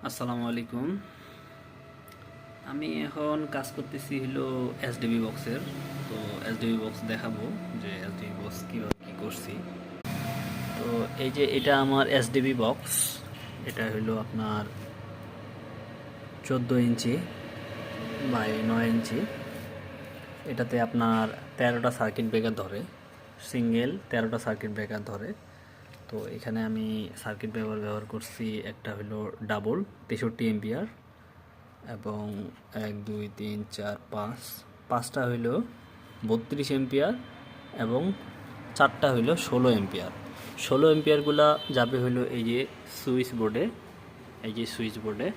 আসসালামু আলাইকুম। আমি এখন কাজ করতেছি হলো এসডিবি বক্সের। তো এসডিবি বক্স দেখাবো যে এসডিবি বক্স কীভাবে কী করছি। তো এই যে এটা আমার এসডিবি বক্স, এটা হলো আপনার 14 ইঞ্চি বাই 9 ইঞ্চি। এটাতে আপনার 13টা সার্কিট ব্রেকার ধরে, সিঙ্গেল 13টা সার্কিট ব্রেকার ধরে। তো এখানে আমি সার্কিট ব্যবহার করছি, একটা হলো ডাবল 63 এম্পিয়ার এবং 1 2 3 4 5টা হইল 32 এম্পিয়ার এবং 4টা হইল 16 এম্পিয়ার। 16 এম্পিয়ারগুলা যাবে হইলো এই যে সুইচ বোর্ডে, এই যে সুইচ বোর্ডে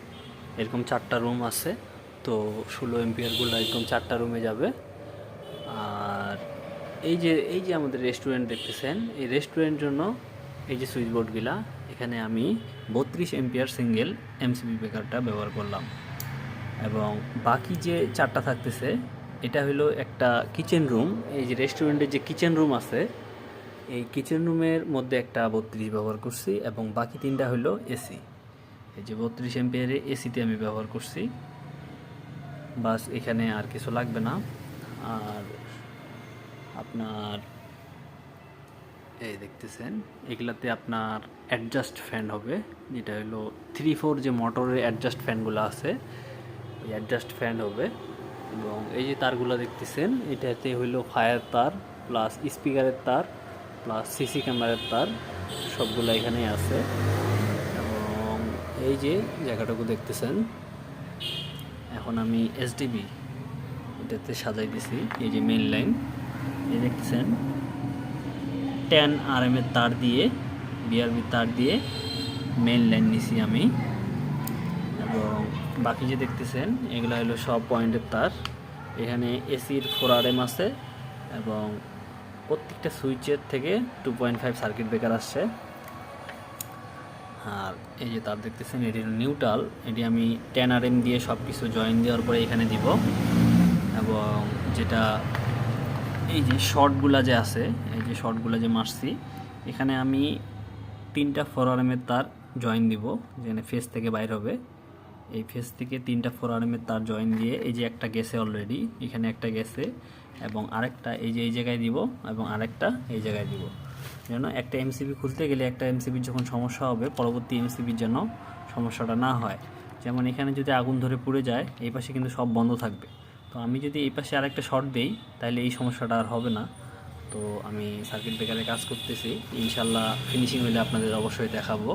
এরকম 4টা রুম আছে। তো 16 এম্পিয়ারগুলো এরকম 4টা রুমে যাবে। আর এই যে আমাদের রেস্টুরেন্ট দেখতেছেন, এই রেস্টুরেন্টের জন্য এই যে সুইচ বোর্ডগুলা, এখানে আমি 32 এম্পিয়ার সিঙ্গেল এমসিবি ব্রেকারটা ব্যবহার করলাম। এবং বাকি যে 4টা থাকতেছে, এটা হলো একটা কিচেন রুম। এই যে রেস্টুরেন্টের যে কিচেন রুম আছে, এই কিচেন রুমের মধ্যে একটা 32 ব্যবহার করছি এবং বাকি 3টা হলো এসি। এই যে 32 এম্পিয়ারে এসিতে আমি ব্যবহার করছি। বাস, এখানে আর কিছু লাগবে না। আর আপনার এই দেখতেছেন, এগুলাতে আপনার অ্যাডজাস্ট ফ্যান হবে, যেটা হলো 3-4 যে মোটরের অ্যাডজাস্ট ফ্যানগুলো আছে, এই অ্যাডজাস্ট ফ্যান হবে। এবং এই যে তারগুলো দেখতেছেন, এটাতে হইলো ফায়ার তার প্লাস স্পিকারের তার প্লাস সিসি ক্যামেরার তার, সবগুলো এখানেই আছে। এবং এই যে জায়গাটুকু দেখতেছেন, এখন আমি এসডিবি এটাতে সাজাই দিছি। এই যে মেইন লাইন, এই দেখতেছেন 10 RM এর তার দিয়ে, বিআরবি তার দিয়ে মেইন লাইন নিছি আমি। এবং বাকি যে দেখতেছেন, এগুলো হলো সব পয়েন্টের তার। এখানে এসির 4 RM আছে এবং প্রত্যেকটা সুইচের থেকে 2.5 সার্কিট ব্রেকার আসছে। আর এই যে তার দেখতেছেন, এটি নিউট্রাল, এটি আমি 10 RM দিয়ে সব কিছু জয়েন দেওয়ার পরে এখানে দিব। এবং যেটা এই যে শর্টগুলা যে আছে, এই যে শর্টগুলা যে মারছি, এখানে আমি 3টা 4 RM এর তার জয়েন দিব, যেখানে ফেস থেকে বাইর হবে। এই ফেস থেকে 3টা 4 RM এর তার জয়েন দিয়ে, এই যে একটা গেছে অলরেডি, এখানে একটা গেছে এবং আরেকটা এই যে এই জায়গায় দিব এবং আরেকটা এই জায়গায় দিব, যেন একটা এমসিবি খুলতে গেলে একটা এমসিবির যখন সমস্যা হবে, পরবর্তী এমসিবির যেন সমস্যাটা না হয়। যেমন এখানে যদি আগুন ধরে পুড়ে যায়, এই পাশে কিন্তু সব বন্ধ থাকবে। তো আমি যদি এই পাশে আরেকটা শর্ট দেই, তাহলে এই সমস্যাটা আর হবে না। তো আমি সার্কিট ব্রেকারে কাজ করতেছি, ইনশাল্লাহ ফিনিশিং হলে আপনাদের অবশ্যই দেখাবো।